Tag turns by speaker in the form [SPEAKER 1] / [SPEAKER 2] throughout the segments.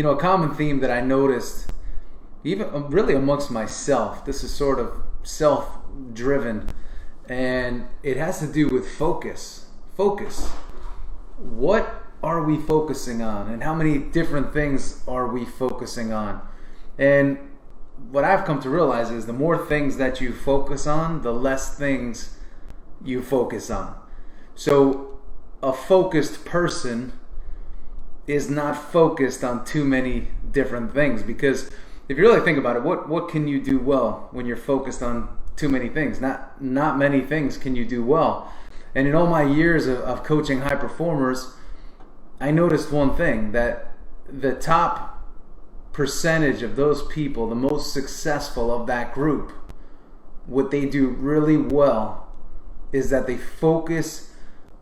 [SPEAKER 1] a common theme that I noticed, even really amongst myself, this is sort of self-driven, and it has to do with focus. Focus. What are we focusing on, and how many different things are we focusing on? And what I've come to realize is the more things that you focus on, the less things you focus on. So a focused person is not focused on too many different things, because if you really think about it, what can you do well when you're focused on too many things? Not many things can you do well. And in all my years of coaching high performers, I noticed one thing, that the top percentage of those people, the most successful of that group, what they do really well is that they focus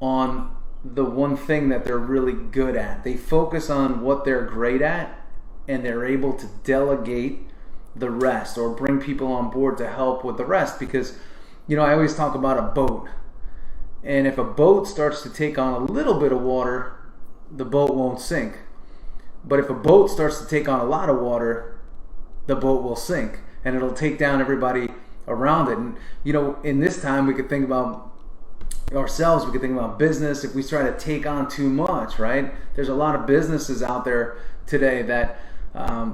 [SPEAKER 1] on the one thing that they're really good at. They focus on what they're great at, and they're able to delegate the rest or bring people on board to help with the rest. Because, I always talk about a boat. And if a boat starts to take on a little bit of water, the boat won't sink. But if a boat starts to take on a lot of water, the boat will sink, and it'll take down everybody around it. And in this time, we could think about ourselves, we could think about business. If we try to take on too much, right? There's a lot of businesses out there today that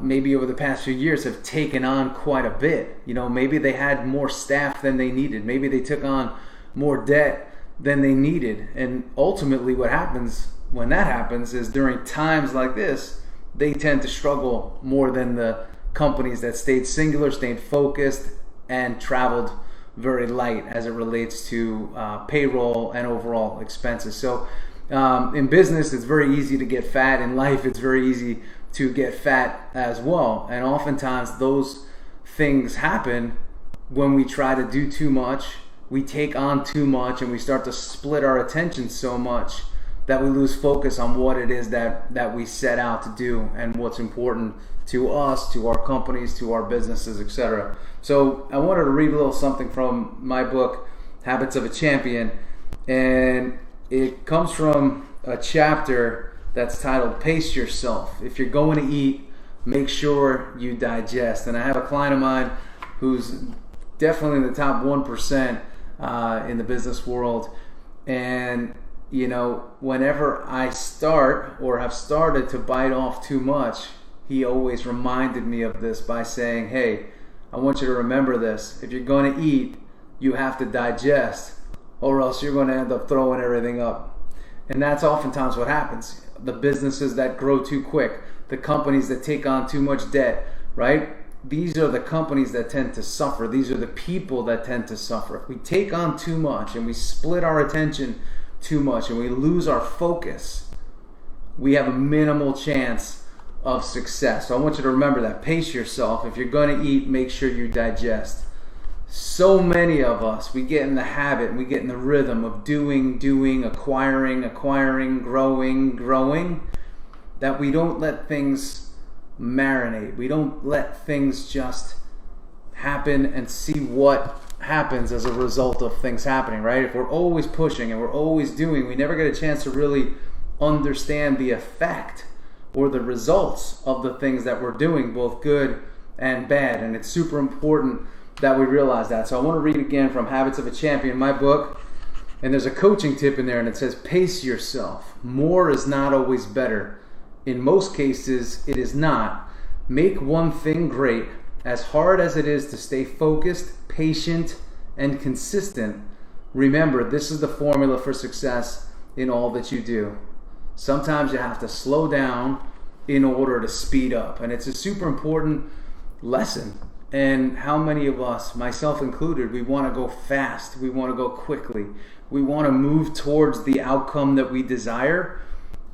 [SPEAKER 1] maybe over the past few years have taken on quite a bit. Maybe they had more staff than they needed. Maybe they took on more debt than they needed. And ultimately what happens when that happens is, during times like this, they tend to struggle more than the companies that stayed singular, stayed focused, and traveled very light as it relates to payroll and overall expenses. So in business, it's very easy to get fat. In life, it's very easy to get fat as well. And oftentimes those things happen when we try to do too much, we take on too much, and we start to split our attention so much that we lose focus on what it is that we set out to do and what's important to us, to our companies, to our businesses, etc. So I wanted to read a little something from my book, Habits of a Champion, and it comes from a chapter that's titled Pace Yourself. If you're going to eat, make sure you digest. And I have a client of mine who's definitely in the top 1% in the business world, and whenever I start or have started to bite off too much, he always reminded me of this by saying, hey, I want you to remember this. If you're going to eat, you have to digest, or else you're going to end up throwing everything up. And that's oftentimes what happens. The businesses that grow too quick, the companies that take on too much debt, right? These are the companies that tend to suffer. These are the people that tend to suffer. If we take on too much and we split our attention too much and we lose our focus, we have a minimal chance of success. So I want you to remember that. Pace yourself. If you're going to eat, make sure you digest. So many of us, we get in the habit and we get in the rhythm of doing, acquiring, growing, that we don't let things marinate. We don't let things just happen and see what happens as a result of things happening, right? If we're always pushing and we're always doing, we never get a chance to really understand the effect or the results of the things that we're doing, both good and bad. And it's super important that we realize that. So I want to read again from Habits of a Champion, my book, and there's a coaching tip in there, and it says, pace yourself. More is not always better. In most cases, it is not. Make one thing great. As hard as it is to stay focused, patient, and consistent, remember, this is the formula for success in all that you do. Sometimes you have to slow down in order to speed up. And it's a super important lesson. And how many of us, myself included, we want to go fast. We want to go quickly. We want to move towards the outcome that we desire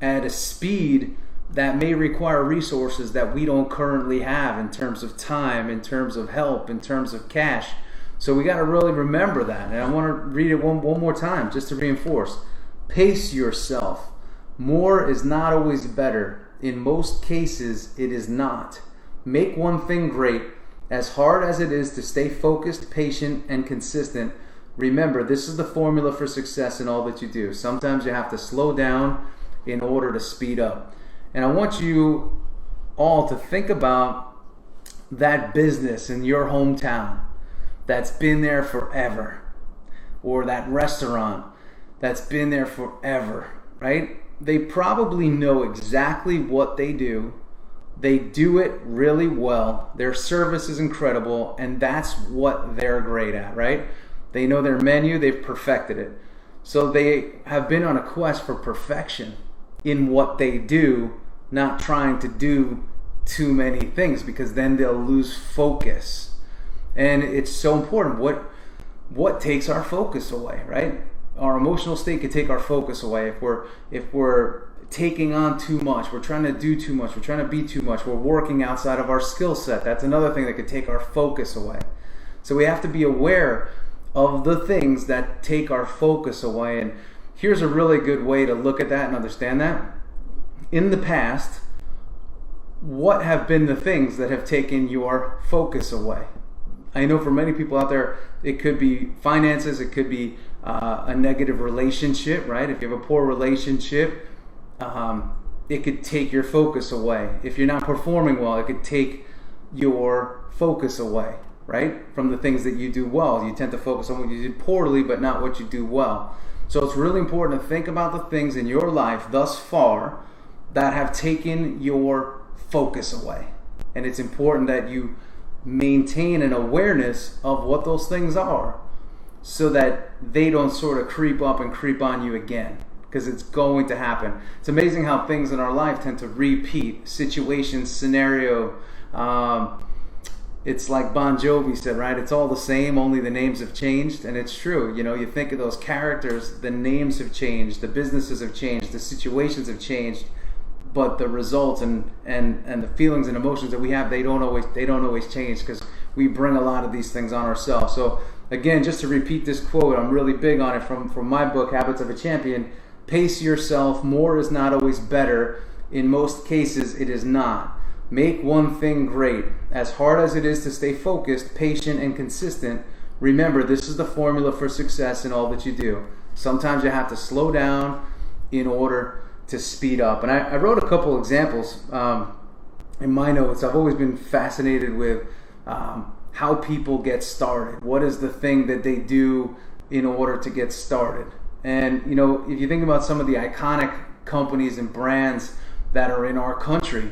[SPEAKER 1] at a speed that may require resources that we don't currently have in terms of time, in terms of help, in terms of cash. So we got to really remember that. And I want to read it one more time just to reinforce. Pace yourself. More is not always better. In most cases, it is not. Make one thing great. As hard as it is to stay focused, patient, and consistent, remember, this is the formula for success in all that you do. Sometimes you have to slow down in order to speed up. And I want you all to think about that business in your hometown that's been there forever, or that restaurant that's been there forever, right? They probably know exactly what they do. They do it really well. Their service is incredible, and that's what they're great at, right? They know their menu, they've perfected it. So they have been on a quest for perfection in what they do, not trying to do too many things, because then they'll lose focus. And it's so important. What takes our focus away, right? Our emotional state could take our focus away. If we're taking on too much, we're trying to do too much, we're trying to be too much, we're working outside of our skill set. That's another thing that could take our focus away. So we have to be aware of the things that take our focus away. And here's a really good way to look at that and understand that. In the past, what have been the things that have taken your focus away? I know for many people out there, it could be finances, it could be a negative relationship, right? If you have a poor relationship, it could take your focus away. If you're not performing well, it could take your focus away, right? From the things that you do well. You tend to focus on what you do poorly, but not what you do well. So it's really important to think about the things in your life thus far that have taken your focus away. And it's important that you maintain an awareness of what those things are, so that they don't sort of creep up and creep on you again, because it's going to happen. It's amazing how things in our life tend to repeat. Situation, scenario. It's like Bon Jovi said, right? It's all the same, only the names have changed. And it's true. You know, you think of those characters, the names have changed, the businesses have changed, the situations have changed, but the results and the feelings and emotions that we have, they don't always change, because we bring a lot of these things on ourselves. So again, just to repeat this quote, I'm really big on it from my book, Habits of a Champion. Pace yourself. More is not always better. In most cases, it is not. Make one thing great. As hard as it is to stay focused, patient, and consistent, remember, this is the formula for success in all that you do. Sometimes you have to slow down in order to speed up. And I wrote a couple examples in my notes. I've always been fascinated with how people get started. What is the thing that they do in order to get started? And you know, if you think about some of the iconic companies and brands that are in our country,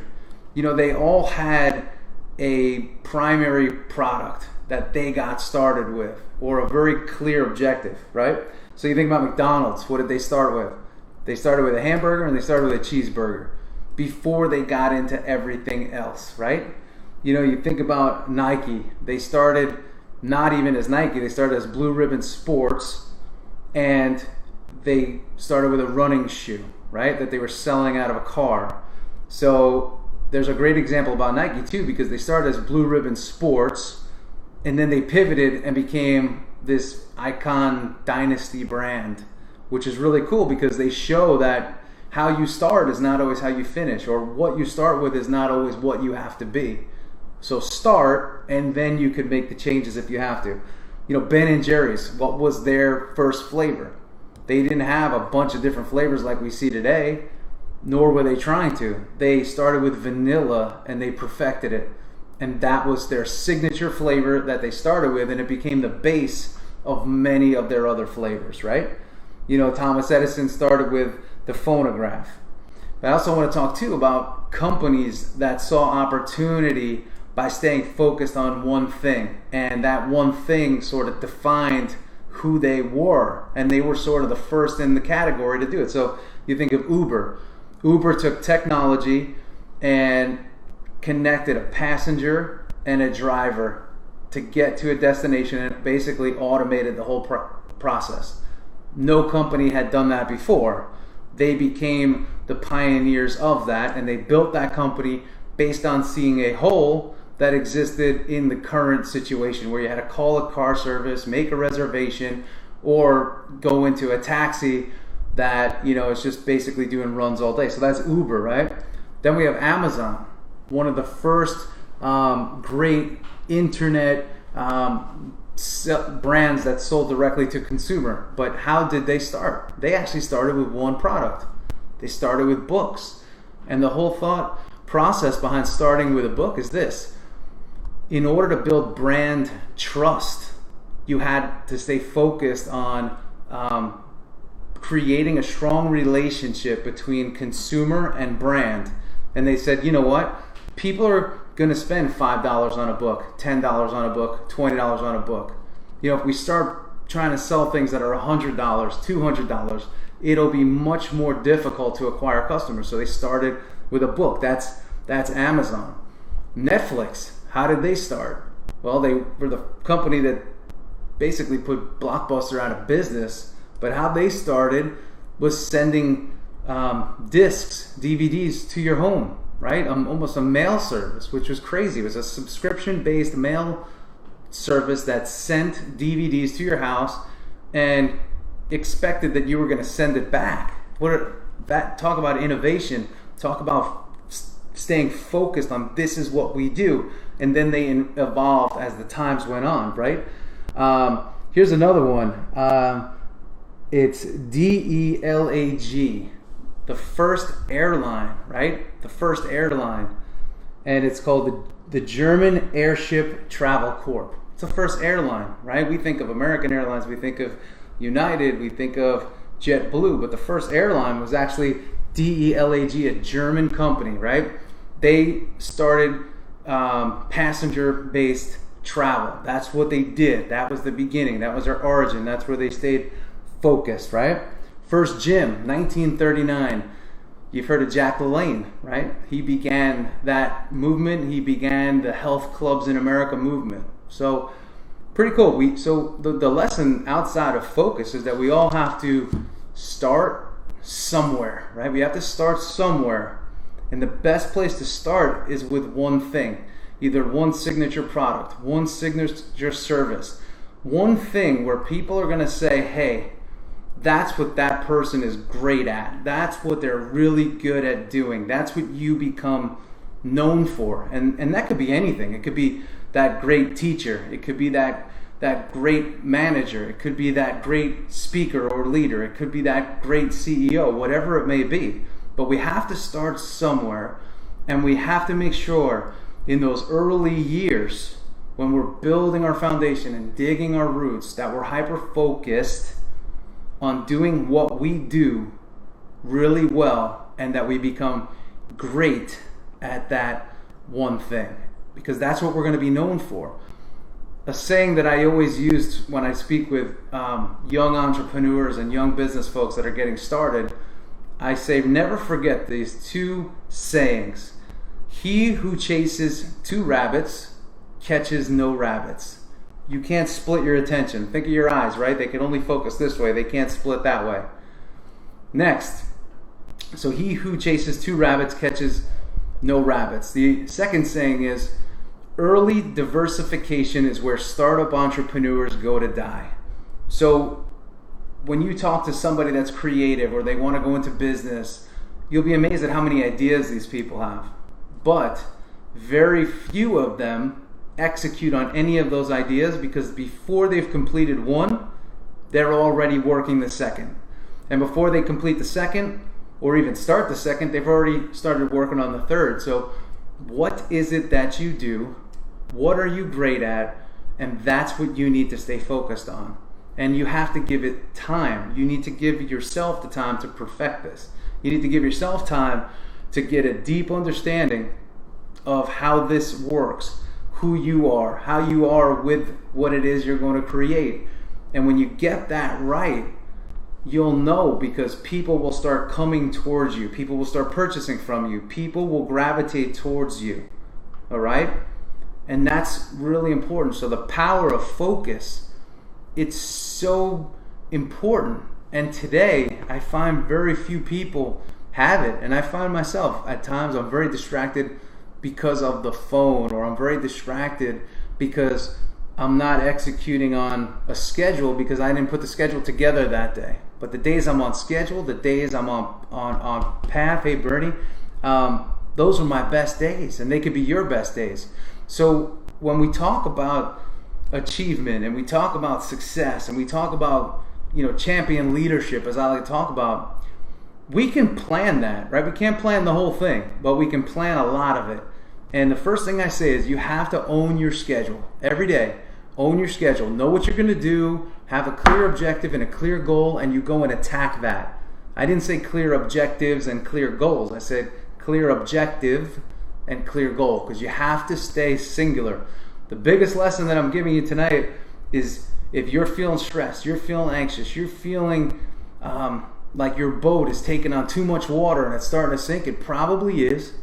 [SPEAKER 1] you know, they all had a primary product that they got started with, or a very clear objective, right? So you think about McDonald's. What did they start with? They started with a hamburger and they started with a cheeseburger before they got into everything else, right? You know, you think about Nike. They started not even as Nike. They started as Blue Ribbon Sports, and they started with a running shoe, right, that they were selling out of a car. So there's a great example about Nike too, because they started as Blue Ribbon Sports, and then they pivoted and became this icon dynasty brand, which is really cool, because they show that how you start is not always how you finish, or what you start with is not always what you have to be. So start, and then you can make the changes if you have to. You know, Ben & Jerry's, what was their first flavor? They didn't have a bunch of different flavors like we see today, nor were they trying to. They started with vanilla and they perfected it. And that was their signature flavor that they started with, and it became the base of many of their other flavors, right? You know, Thomas Edison started with the phonograph. But I also want to talk too about companies that saw opportunity by staying focused on one thing. And that one thing sort of defined who they were. And they were sort of the first in the category to do it. So you think of Uber. Uber took technology and connected a passenger and a driver to get to a destination, and basically automated the whole process. No company had done that before. They became the pioneers of that, and they built that company based on seeing a hole that existed in the current situation, where you had to call a car service, make a reservation, or go into a taxi that, you know, is just basically doing runs all day. So that's Uber, right? Then we have Amazon, one of the first great internet brands that sold directly to consumer. But how did they start? They actually started with one product. They started with books. And the whole thought process behind starting with a book is this. In order to build brand trust, you had to stay focused on creating a strong relationship between consumer and brand. And they said, you know what? People are going to spend $5 on a book, $10 on a book, $20 on a book. You know, if we start trying to sell things that are $100, $200, it'll be much more difficult to acquire customers. So they started with a book. That's Amazon. Netflix, how did they start? Well, they were the company that basically put Blockbuster out of business, but how they started was sending discs, DVDs to your home, right? Almost a mail service, which was crazy. It was a subscription-based mail service that sent DVDs to your house and expected that you were going to send it back. Talk about innovation. Talk about staying focused on this is what we do. And then they evolved as the times went on, right? Here's another one. It's DELAG, the first airline, right? The first airline. And it's called the German Airship Travel Corp. It's the first airline, right? We think of American Airlines, we think of United, we think of JetBlue, but the first airline was actually DELAG, a German company, right? They started passenger-based travel. That's what they did. That was the beginning. That was their origin. That's where they stayed focused, right? First gym, 1939. You've heard of Jack LaLanne, right? He began that movement. He began the Health Clubs in America movement. So pretty cool. So the lesson outside of focus is that we all have to start somewhere, right? We have to start somewhere. And the best place to start is with one thing. Either one signature product, one signature service, one thing where people are going to say, hey, that's what that person is great at. That's what they're really good at doing. That's what you become known for. And that could be anything. It could be that great teacher. It could be that great manager. It could be that great speaker or leader. It could be that great CEO, whatever it may be. But we have to start somewhere, and we have to make sure in those early years when we're building our foundation and digging our roots that we're hyper-focused on doing what we do really well and that we become great at that one thing, because that's what we're going to be known for. A saying that I always used when I speak with young entrepreneurs and young business folks that are getting started, I say never forget these two sayings. He who chases two rabbits catches no rabbits. You can't split your attention. Think of your eyes, right? They can only focus this way. They can't split that way. Next. So he who chases two rabbits catches no rabbits. The second saying is, early diversification is where startup entrepreneurs go to die. So when you talk to somebody that's creative or they want to go into business, you'll be amazed at how many ideas these people have. But very few of them execute on any of those ideas, because before they've completed one, they're already working the second. And before they complete the second, or even start the second, they've already started working on the third. So what is it that you do? What are you great at? And that's what you need to stay focused on. And you have to give it time. You need to give yourself the time to perfect this. You need to give yourself time to get a deep understanding of how this works, who you are, how you are with what it is you're going to create. And when you get that right, you'll know, because people will start coming towards you. People will start purchasing from you. People will gravitate towards you. All right? And that's really important. So the power of focus, it's so important. And today, I find very few people have it. And I find myself, at times, I'm very distracted because of the phone, or I'm very distracted because I'm not executing on a schedule because I didn't put the schedule together that day. But the days I'm on schedule, the days I'm on path, hey Bernie, those are my best days, and they could be your best days. So when we talk about achievement, and we talk about success, and we talk about champion leadership, as I like to talk about, we can plan that, right? We can't plan the whole thing, but we can plan a lot of it. And the first thing I say is you have to own your schedule every day. Own your schedule. Know what you're going to do. Have a clear objective and a clear goal, and you go and attack that. I didn't say clear objectives and clear goals. I said clear objective and clear goal, because you have to stay singular. The biggest lesson that I'm giving you tonight is if you're feeling stressed, you're feeling anxious, you're feeling like your boat is taking on too much water and it's starting to sink, it probably is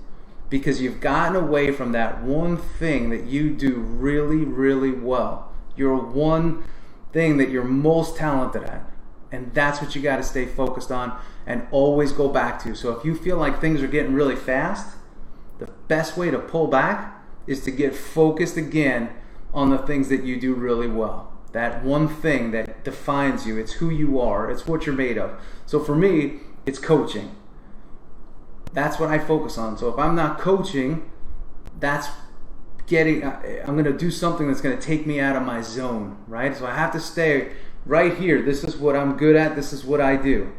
[SPEAKER 1] because you've gotten away from that one thing that you do really, really well. Your one thing that you're most talented at. And that's what you got to stay focused on and always go back to. So if you feel like things are getting really fast, the best way to pull back is to get focused again on the things that you do really well. That one thing that defines you. It's who you are. It's what you're made of. So for me, it's coaching. That's what I focus on. So if I'm not coaching, I'm going to do something that's going to take me out of my zone, right? So I have to stay right here. This is what I'm good at. This is what I do,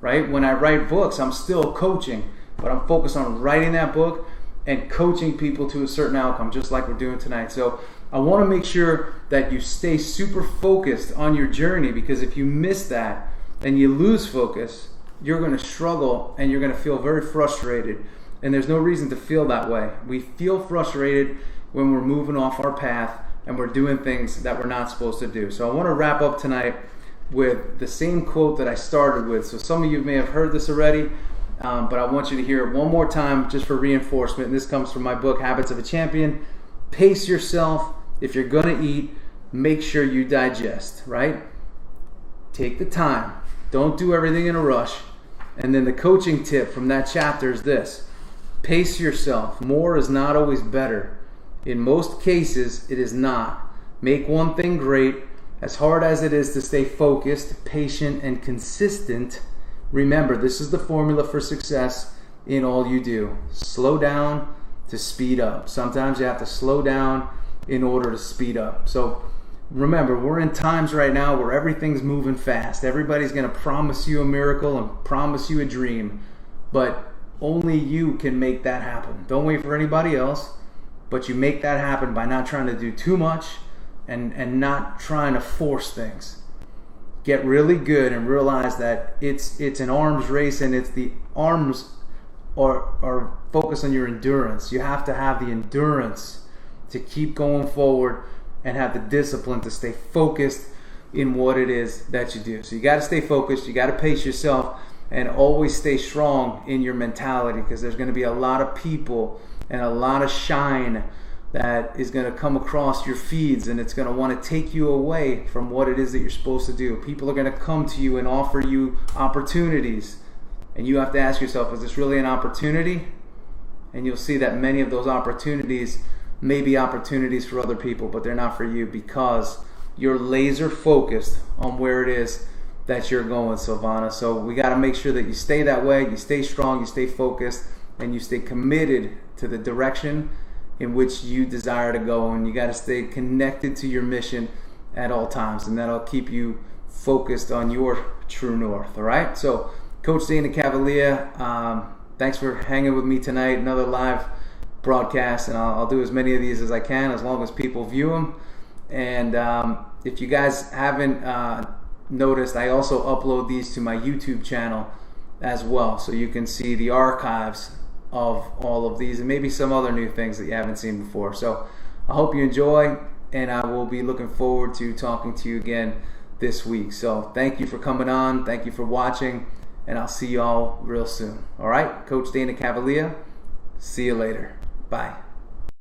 [SPEAKER 1] right? When I write books, I'm still coaching, but I'm focused on writing that book and coaching people to a certain outcome, just like we're doing tonight. So I want to make sure that you stay super focused on your journey, because if you miss that and you lose focus, you're going to struggle and you're going to feel very frustrated. And there's no reason to feel that way. We feel frustrated when we're moving off our path and we're doing things that we're not supposed to do. So I want to wrap up tonight with the same quote that I started with. So some of you may have heard this already, but I want you to hear it one more time just for reinforcement. And this comes from my book, Habits of a Champion. Pace yourself. If you're going to eat, make sure you digest, right? Take the time. Don't do everything in a rush. And then the coaching tip from that chapter is this. Pace yourself. More is not always better. In most cases, it is not. Make one thing great. As hard as it is to stay focused, patient, and consistent, remember, this is the formula for success in all you do. Slow down to speed up. Sometimes you have to slow down in order to speed up. So remember, we're in times right now where everything's moving fast. Everybody's going to promise you a miracle and promise you a dream, but only you can make that happen. Don't wait for anybody else, but you make that happen by not trying to do too much and not trying to force things. Get really good and realize that it's an arms race, and it's the arms are focused on your endurance. You have to have the endurance to keep going forward and have the discipline to stay focused in what it is that you do. So you got to stay focused, you got to pace yourself, and always stay strong in your mentality, because there's going to be a lot of people and a lot of shine that is going to come across your feeds, and it's going to want to take you away from what it is that you're supposed to do. People are going to come to you and offer you opportunities, and you have to ask yourself, is this really an opportunity? And you'll see that many of those opportunities may be opportunities for other people, but they're not for you, because you're laser focused on where it is that you're going, Silvana. So we got to make sure that you stay that way, you stay strong, you stay focused, and you stay committed to the direction in which you desire to go. And you got to stay connected to your mission at all times, and that'll keep you focused on your true north. All right. So Coach Dana Cavalea, thanks for hanging with me tonight. Another live broadcast, and I'll do as many of these as I can, as long as people view them. And if you guys haven't noticed, I also upload these to my YouTube channel as well, so you can see the archives of all of these and maybe some other new things that you haven't seen before. So I hope you enjoy, and I will be looking forward to talking to you again this week. So thank you for coming on, thank you for watching, and I'll see you all real soon. All right, Coach Dana Cavalea, see you later. Bye.